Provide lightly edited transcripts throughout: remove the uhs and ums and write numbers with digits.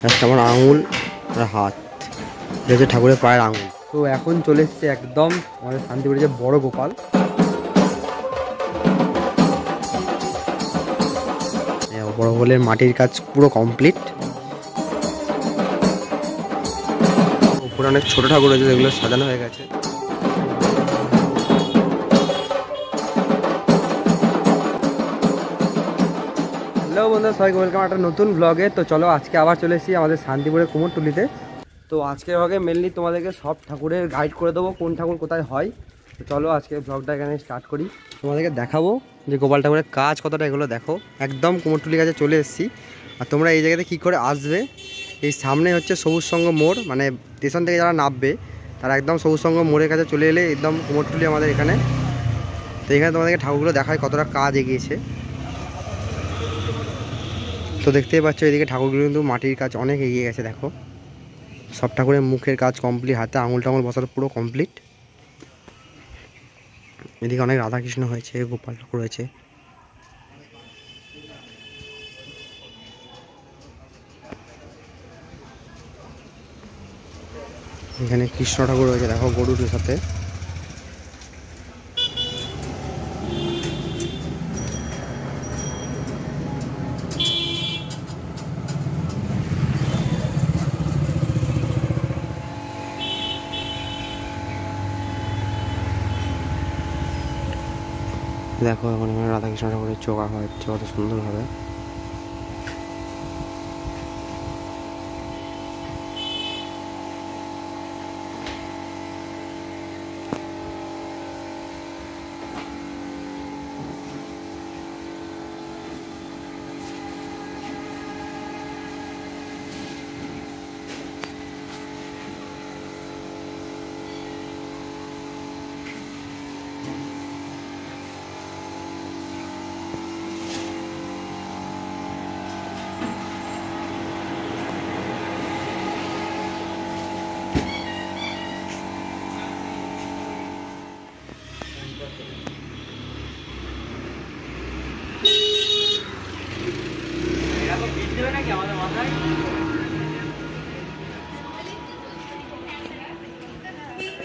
একটা আমার আঙুল আর হাত, এটা হচ্ছে ঠাকুরের পায়ের আঙুল। তো এখন চলে এসছে একদম আমাদের শান্তিপুরে যে বড় গোপাল। বড় গোপালের মাটির কাজ পুরো কমপ্লিট। উপরে অনেক ছোট ঠাকুর রয়েছে, যেগুলো সাজানো হয়ে গেছে। হ্যালো বন্ধুরা, সবাইকে ওয়েলকাম একটা নতুন ব্লগে। তো চলো আজকে আবার চলে এসেছি আমাদের শান্তিপুরের কুমোরটুলিতে। তো আজকের ভাগে মেনলি তোমাদেরকে সব ঠাকুরের গাইড করে দেবো, কোন ঠাকুর কোথায় হয়। তো চলো আজকে ব্লগটা এখানে স্টার্ট করি। তোমাদেরকে দেখাবো যে গোপাল ঠাকুরের কাজ কতটা, এগুলো দেখো। একদম কুমোরটুলির কাছে চলে এসেছি। আর তোমরা এই জায়গাতে কী করে আসবে, এই সামনে হচ্ছে সবুজ সংঘ মোড়, মানে স্টেশন থেকে যারা নামবে তারা একদম সবুজ সংঘ মোড়ের কাছে চলে এলে একদম কুমোরটুলি আমাদের এখানে। তো এখানে তোমাদেরকে ঠাকুরগুলো দেখায় কতটা কাজ এগিয়েছে। তো দেখতেই পাচ্ছ এদিকে ঠাকুরগুলো কিন্তু মাটির কাজ অনেক এগিয়ে গেছে। দেখো সব ঠাকুরের মুখের কাজ কমপ্লিট, হাতে আঙুল টাঙুল বসানো পুরো কমপ্লিট। এদিকে অনেক রাধাকৃষ্ণ হয়েছে, গোপাল ঠাকুর হয়েছে। এখানে কৃষ্ণ ঠাকুর রয়েছে, দেখো গরুর সাথে। দেখো এখন এখানে রাধাকৃষ্ণ ঠাকুরের চোখ আঁকা হচ্ছে কত সুন্দরভাবে।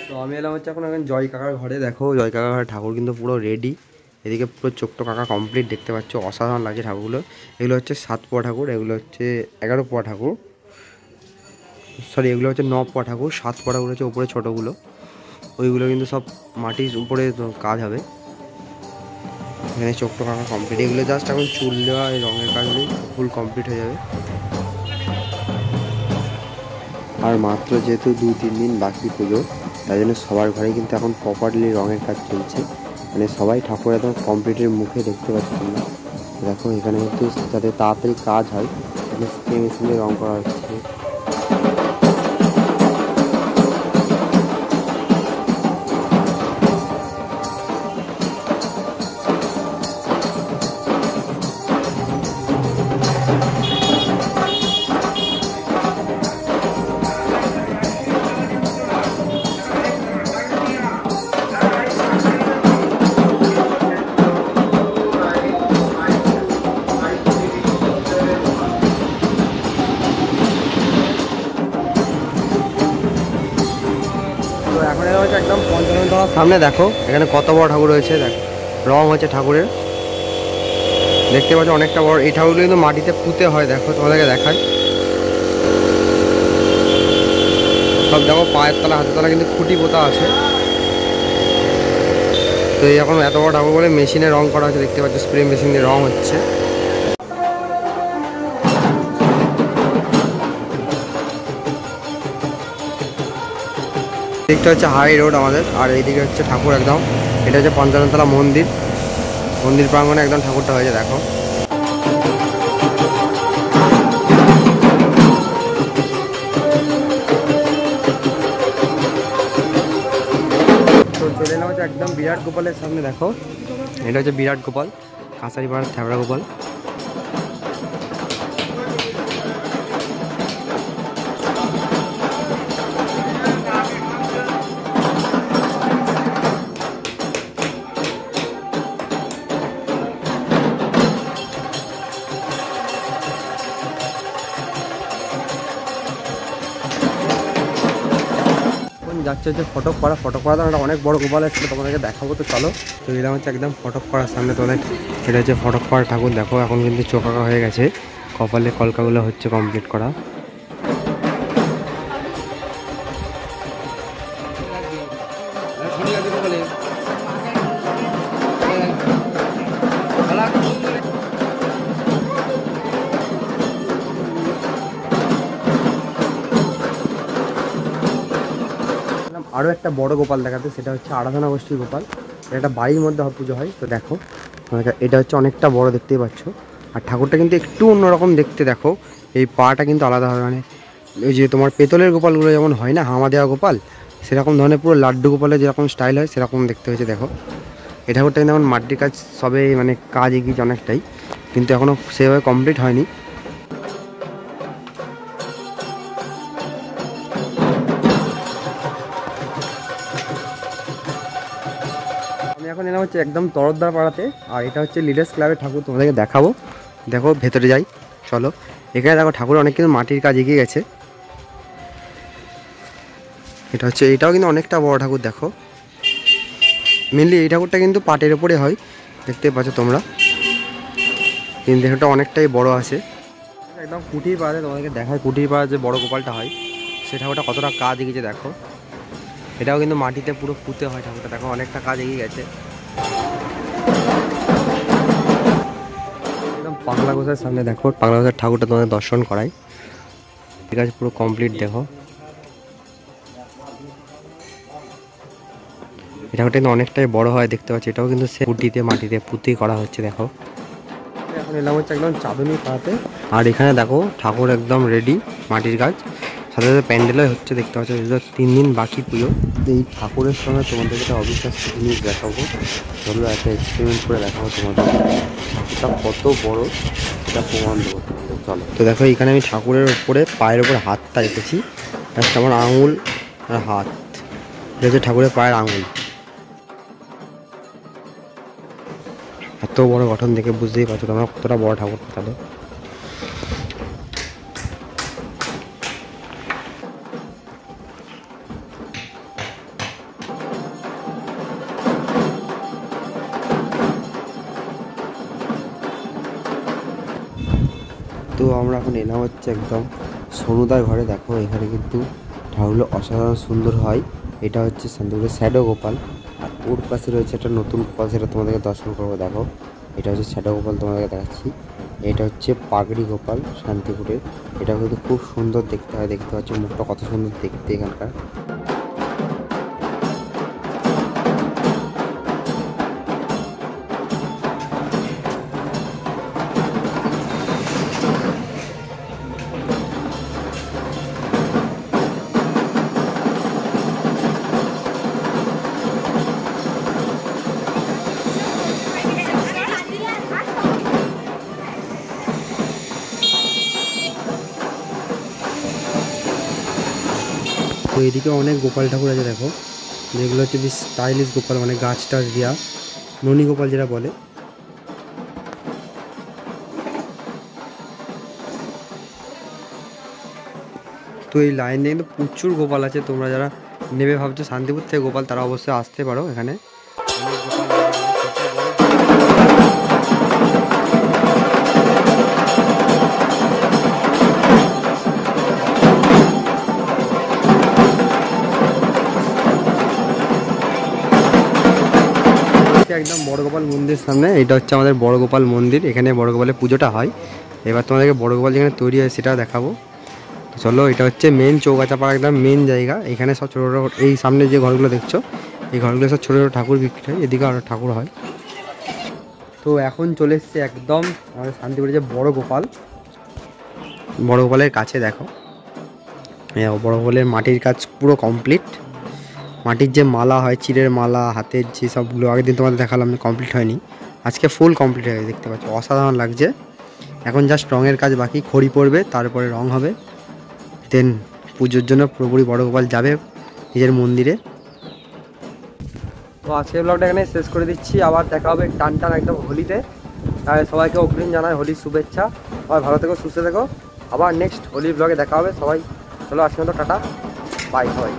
তো আমি এলাম হচ্ছে এখন জয় কাকার ঘরে। দেখো জয় কাকার ঘরে ঠাকুর কিন্তু পুরো রেডি। এদিকে পুরো চোখটো কাকা কমপ্লিট, দেখতে পাচ্ছ অসাধারণ লাগছে ঠাকুরগুলো। এগুলো হচ্ছে 7 পোয়া ঠাকুর, এগুলো হচ্ছে 11 পোয়া ঠাকুর, সরি এগুলো হচ্ছে 9 পোয়া ঠাকুর। 7 পোয়া ঠাকুর হচ্ছে উপরে ছোটোগুলো, ওইগুলো কিন্তু সব মাটির উপরে কাজ হবে। এখানে চোখটো কাকা কমপ্লিট, এগুলো জাস্ট এখন চুল দেওয়া, এই রঙের কাজ হলেই ফুল কমপ্লিট হয়ে যাবে। আর মাত্র যেহেতু 2-3 দিন বাকি পুজো, তাই জন্য সবার ঘরে কিন্তু এখন প্রপারলি রঙের কাজ চলছে। মানে সবাই ঠাকুর একদম কমপ্লিটের মুখে, দেখতে পাচ্ছ তোমরা। দেখো এখানে কিন্তু যাতে তাড়াতাড়ি কাজ হয় এখানে স্প্রে মেশিনে রঙ করা হচ্ছে। এখন এটা হচ্ছে একদম পঞ্চাননতলার সামনে। দেখো এখানে কত বড় ঠাকুর রয়েছে, দেখো রং হচ্ছে ঠাকুরের, দেখতে পাচ্ছ অনেকটা বড়। এই ঠাকুরগুলো কিন্তু মাটিতে পুঁতে হয়, দেখো তোমাদেরকে দেখায়। সব দেখো পায়ের তলা হাতের তলা কিন্তু খুঁটি পোতা আছে। তো এই এখন এত বড় ঠাকুর বলে মেশিনে রং করা হচ্ছে, দেখতে পাচ্ছ স্প্রে মেশিন দিয়ে রং হচ্ছে। দিকটা হচ্ছে হাই রোড আমাদের, আর এইদিকে হচ্ছে ঠাকুর একদম। এটা হচ্ছে পঞ্চাননতলা মন্দির, মন্দির প্রাঙ্গণে একদম ঠাকুরটা হয়েছে। দেখো তো চলে এলাম হচ্ছে একদম বিরাট গোপালের সামনে। দেখো এটা হচ্ছে বিরাট গোপাল, কাঁসারিপাড়ার থ্যাবড়া গোপাল। যাচ্ছে হচ্ছে ফটকপাড়া। ফটকপাড়া একটা অনেক বড় গোপাল এসেছিলো, তোমাদেরকে দেখাবো। তো চলো, তো এলাম হচ্ছে একদম ফটকপাড়ার সামনে। তোমাদের এটা হচ্ছে ফটকপাড়া ঠাকুর। দেখো এখন কিন্তু চোখাকা হয়ে গেছে, কপালে কলকাগুলো হচ্ছে কমপ্লিট করা। আরও একটা বড় গোপাল দেখাতে, সেটা হচ্ছে আরাধনা গোষ্ঠীর গোপাল। এটা একটা বাড়ির মধ্যে পুজো হয়। তো দেখো এটা হচ্ছে অনেকটা বড়, দেখতেই পাচ্ছ। আর ঠাকুরটা কিন্তু একটু অন্যরকম দেখতে। দেখো এই পাটা কিন্তু আলাদা হয়, মানে ওই যে তোমার পেতলের গোপালগুলো যেমন হয় না, হামা দেওয়া গোপাল, সেরকম ধরনের পুরো লাড্ডু গোপালের যেরকম স্টাইল হয় সেরকম দেখতে হয়েছে। দেখো এই ঠাকুরটা কিন্তু এখন মাটির কাজ সবে মানে কাজ এগিয়েছে অনেকটাই, কিন্তু এখনও সেভাবে কমপ্লিট হয়নি। আমি এখন এলাম হচ্ছে একদম তরদ্দার পাড়াতে, আর এটা হচ্ছে লিডার্স ক্লাবের ঠাকুর। তোমাদেরকে দেখাবো, দেখো ভেতরে যাই চলো। এখানে দেখো ঠাকুর অনেক কিন্তু মাটির কাজ এগিয়ে গেছে। এটা হচ্ছে, এটাও কিন্তু অনেকটা বড় ঠাকুর। দেখো মেনলি এই ঠাকুরটা কিন্তু পাটের ওপরে হয়, দেখতে পাচ্ছ তোমরা, কিন্তু এটা অনেকটাই বড় আছে। একদম কুটির পাড়াতে তোমাদেরকে দেখায়, কুটির পাড়া যে বড় গোপালটা হয় সে ঠাকুরটা কতটা কাজ এগিয়েছে। দেখো এটাও কিন্তু মাটিতে পুরো পুঁতে হয় ঠাকুরটা। দেখো অনেকটা কাজ এগিয়ে গেছে। একদম পাগলা গোসার সামনে দেখো, পাগলা গোসার ঠাকুরটা তোমাদের দর্শন করাই। ঠিক আছে, পুরো কমপ্লিট। দেখো এই ঠাকুরটা কিন্তু অনেকটাই বড় হয়, দেখতে পাচ্ছি। এটাও কিন্তু সে কুটিতে মাটিতে পুঁতি করা হচ্ছে। দেখো এখন এলাম হচ্ছে একদম চাঁদনি পাড়াতে, আর এখানে দেখো ঠাকুর একদম রেডি, মাটির কাজ সাথে সাথে প্যান্ডেলও হচ্ছে, দেখতে পাচ্ছ। 3 দিন বাকি পুজো। এই ঠাকুরের সঙ্গে তোমাদের একটা অবিশ্বাস্য জিনিস দেখাবো, চলো একটা এক্সপেরিমেন্ট করে দেখাবো তোমাদের। ঠাকুরটা কত বড় সেটা প্রমাণ দেবো তোমাদের, চলো। তো দেখো এখানে আমি ঠাকুরের উপরে পায়ের উপরে হাতটা রেখেছি, জাস্ট আমার আঙুল আর হাত, এটা হচ্ছে ঠাকুরের পায়ের আঙুল। এত বড় গঠন দেখে বুঝতেই পারছো তোমরা কতটা বড় ঠাকুর। তাহলে তো আমরা এখন এলাম হচ্ছে একদম সোনুদার ঘরে। দেখো এখানে কিন্তু ঠাকুরগুলো অসাধারণ সুন্দর হয়। এটা হচ্ছে শান্তিপুরের শ্যাডো গোপাল, আর ওর পাশে রয়েছে একটা নতুন গোপাল, সেটা তোমাদেরকে দর্শন করবো। দেখো এটা হচ্ছে শ্যাডো গোপাল, তোমাদেরকে দেখাচ্ছি। এটা হচ্ছে পাগড়ি গোপাল শান্তিপুরের। এটা কিন্তু খুব সুন্দর দেখতে হয়, দেখতে পাচ্ছ মুখটা কত সুন্দর দেখতে এখানকার। তো এদিকে অনেক গোপাল ঠাকুর আছে দেখো, যেগুলো হচ্ছে বেশ স্টাইলিশ গোপাল, মানে গাছ টাছ দেওয়া, ননী গোপাল যেটা বলে। তো এই লাইন দিয়ে কিন্তু প্রচুর গোপাল আছে। তোমরা যারা নেবে ভাবছো শান্তিপুর থেকে গোপাল, তারা অবশ্যই আসতে পারো এখানে। অনেক গোপাল একদম বড় গোপাল মন্দির সামনে। এটা হচ্ছে আমাদের বড় গোপাল মন্দির, এখানে বড় গোপালের পুজোটা হয়। এবার তোমাদেরকে বড় গোপাল যেখানে তৈরি হয় সেটা দেখাবো। তো চলো, এটা হচ্ছে মেন চৌগাছা পাড়া, একদম মেন জায়গা। এখানে সব ছোটো ছোটো, এই সামনে যে ঘরগুলো দেখছো এই ঘরগুলো সব ছোটো ছোটো ঠাকুর বিক্রি হয়, এদিকে আরও ঠাকুর হয়। তো এখন চলে এসছে একদম আমাদের শান্তিপুরে যে বড় গোপালের কাছে। দেখো বড় গোপালের মাটির কাজ পুরো কমপ্লিট। মাটির যে মালা হয়, চিড়ের মালা, হাতের যে সবগুলো আগের দিন তোমাদের দেখালাম, কমপ্লিট হয়নি, আজকে ফুল কমপ্লিট হয়ে গেছে, দেখতে পাচ্ছ অসাধারণ লাগছে। এখন জাস্ট রঙের কাজ বাকি, খড়ি পড়বে, তারপরে রং হবে, দেন পুজোর জন্য পুরোপুরি বড় গোপাল যাবে নিজের মন্দিরে। তো আজকের ব্লগটা এখানে শেষ করে দিচ্ছি, আবার দেখা হবে টান টান একদম হোলিতে। তাহলে সবাইকে অগ্রিম জানাই হোলির শুভেচ্ছা। সবাই ভালো থেকো, সুস্থ থেকো, আবার নেক্সট হোলির ব্লগে দেখা হবে সবাই। চলো আজকে মতো টাটা, বাই সবাই।